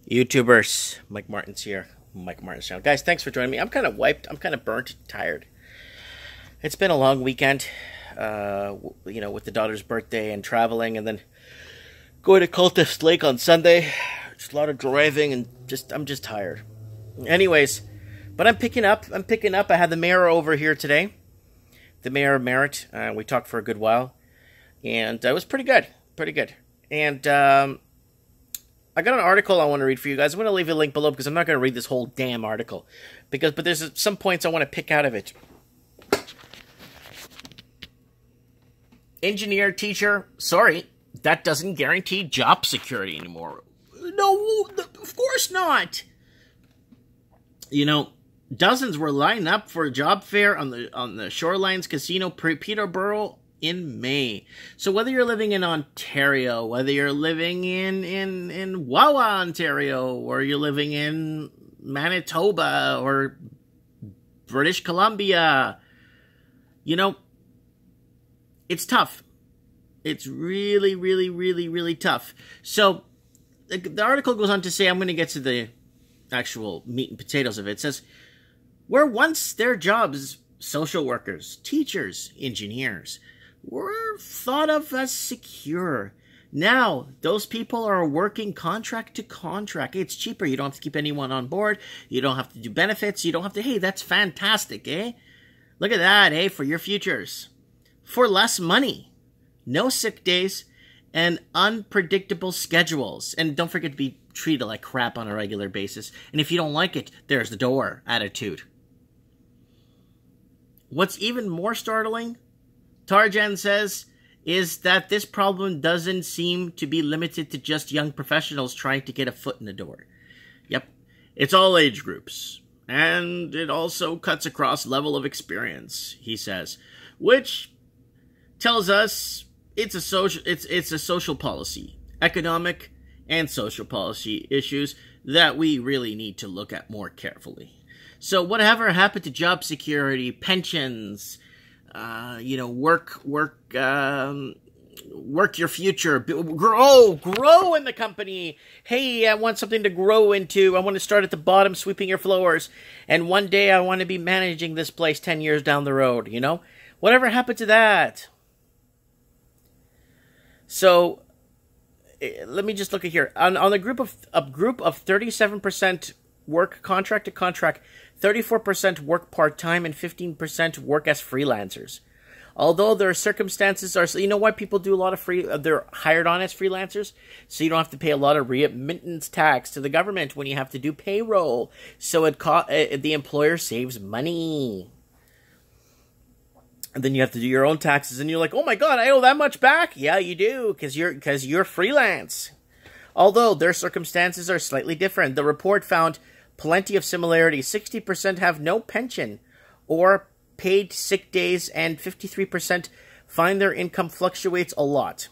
YouTubers, Mike Martin's here. Mike Martin's channel. Guys, thanks for joining me. I'm kind of wiped. I'm kind of burnt, tired. It's been a long weekend, with the daughter's birthday and traveling, and then going to Cultist Lake on Sunday. Just a lot of driving, and I'm just tired. Anyways, but I'm picking up. I had the mayor over here today, the mayor of Merritt. We talked for a good while, and it was pretty good. And I got an article I want to read for you guys. I'm going to leave a link below because I'm not going to read this whole damn article. But there's some points I want to pick out of it. Engineer, teacher, sorry, that doesn't guarantee job security anymore. No, of course not. Dozens were lining up for a job fair on the Shorelines Casino Peterborough in May. So whether you're living in Ontario, whether you're living in Wawa, Ontario, or you're living in Manitoba or British Columbia, it's tough. It's really, really, really, really tough. So the article goes on to say, I'm going to get to the actual meat and potatoes of it. It says, where once their jobs, social workers, teachers, engineers, were thought of as secure. Now, those people are working contract to contract. It's cheaper. You don't have to keep anyone on board. You don't have to do benefits. You don't have to, hey, that's fantastic, eh? Look at that, eh, for your futures. For less money. No sick days and unpredictable schedules. And don't forget to be treated like crap on a regular basis. And if you don't like it, there's the door attitude. What's even more startling, Tarjan says, is that this problem doesn't seem to be limited to just young professionals trying to get a foot in the door. Yep, it's all age groups. And it also cuts across level of experience, he says, which tells us it's a social policy, economic and social policy issues that we really need to look at more carefully. So whatever happened to job security, pensions, work your future, grow in the company. Hey, I want something to grow into. I want to start at the bottom, sweeping your floors. And one day I want to be managing this place 10 years down the road, Whatever happened to that? So let me just look at here. On a group of 37% work contract to contract, 34% work part-time, and 15% work as freelancers. Although their circumstances are, you know why people do a lot of they're hired on as freelancers? So you don't have to pay a lot of remittance tax to the government when you have to do payroll. So the employer saves money. And then you have to do your own taxes, and you're like, oh my god, I owe that much back? Yeah, you do, because you're freelance. Although their circumstances are slightly different. The report found plenty of similarities. 60% have no pension or paid sick days, and 53% find their income fluctuates a lot.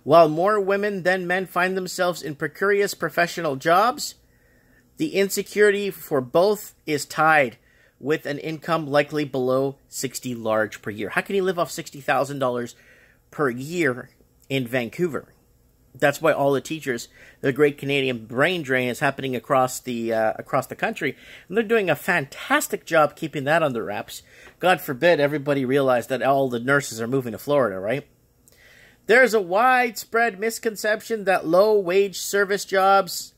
While more women than men find themselves in precarious professional jobs, the insecurity for both is tied with an income likely below $60,000 large per year. How can you live off $60,000 per year in Vancouver? That's why all the teachers, the great Canadian brain drain is happening across the country, and they're doing a fantastic job keeping that under wraps. God forbid everybody realize that all the nurses are moving to Florida, right? There's a widespread misconception that low-wage service jobs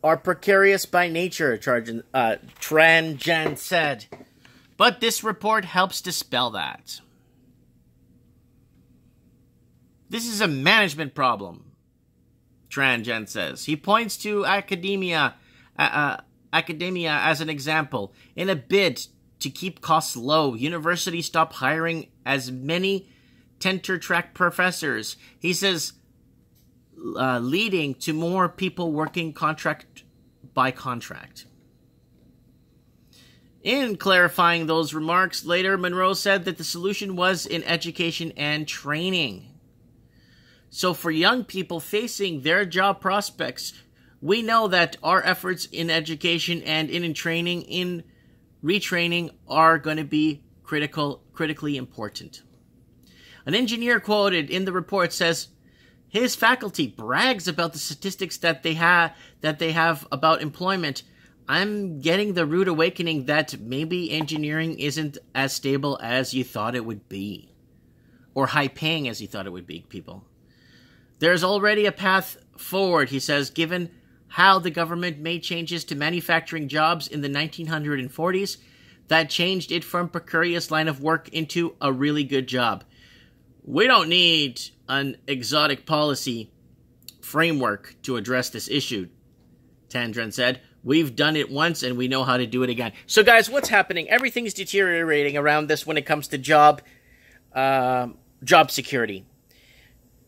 are precarious by nature, Tranjan said. But this report helps dispel that. This is a management problem, Tranjan says. He points to academia as an example. In a bid to keep costs low, universities stop hiring as many tenure-track professors. He says, leading to more people working contract by contract. In clarifying those remarks, later Monroe said that the solution was in education and training. So for young people facing their job prospects, we know that our efforts in education and in training, in retraining, are going to be critically important. An engineer quoted in the report says, his faculty brags about the statistics that they have about employment, I'm getting the rude awakening that maybe engineering isn't as stable as you thought it would be, or high paying as you thought it would be, people. There's already a path forward, he says, given how the government made changes to manufacturing jobs in the 1940s that changed it from precarious line of work into a really good job. We don't need an exotic policy framework to address this issue, Tandran said. We've done it once and we know how to do it again. So guys, what's happening? Everything's deteriorating around this when it comes to job security.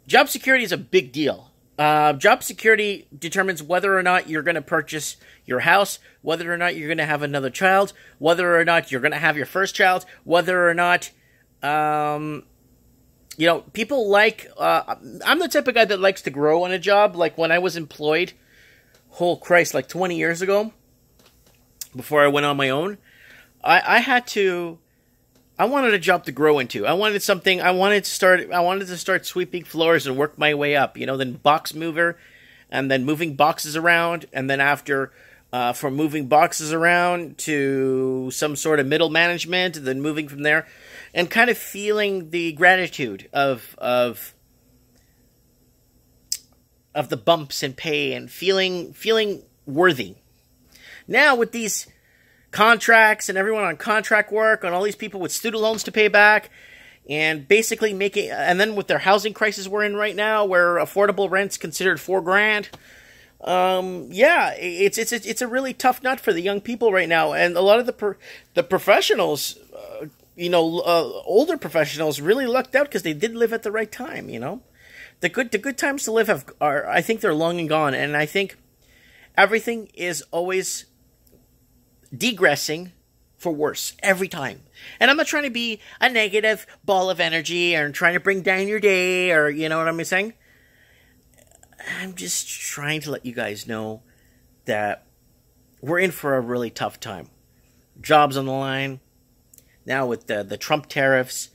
Job security is a big deal. Job security determines whether or not you're going to purchase your house, whether or not you're going to have another child, whether or not you're going to have your first child, whether or not, people like, I'm the type of guy that likes to grow on a job. Like when I was employed, like 20 years ago, before I went on my own, I wanted a job to grow into. I wanted to start sweeping floors and work my way up, then box mover, and then moving boxes around, and then after, from moving boxes around to some sort of middle management, and then moving from there, and kind of feeling the gratitude of the bumps in pay and feeling worthy. Now with these contracts and everyone on contract work and all these people with student loans to pay back and basically and then with their housing crisis we're in right now where affordable rent's considered $4,000. It's a really tough nut for the young people right now. And a lot of the professionals, older professionals really lucked out because they did live at the right time, The good times to live I think they're long and gone. And I think everything is always degressing for worse every time. And I'm not trying to be a negative ball of energy or trying to bring down your day or, you know what I'm saying? I'm just trying to let you guys know that we're in for a really tough time. Jobs on the line. Now with the Trump tariffs,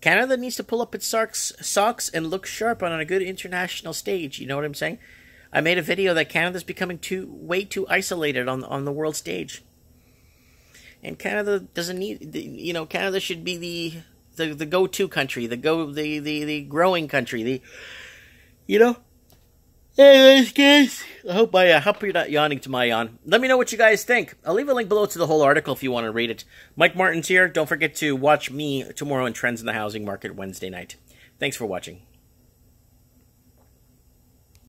Canada needs to pull up its socks and look sharp on a good international stage. You know what I'm saying? I made a video that Canada's becoming way too isolated on the world stage. And Canada doesn't need, Canada should be the go-to country, the growing country, Anyways, guys, I hope you're not yawning to my yawn. Let me know what you guys think. I'll leave a link below to the whole article if you want to read it. Mike Martin's here. Don't forget to watch me tomorrow in Trends in the Housing Market Wednesday night. Thanks for watching.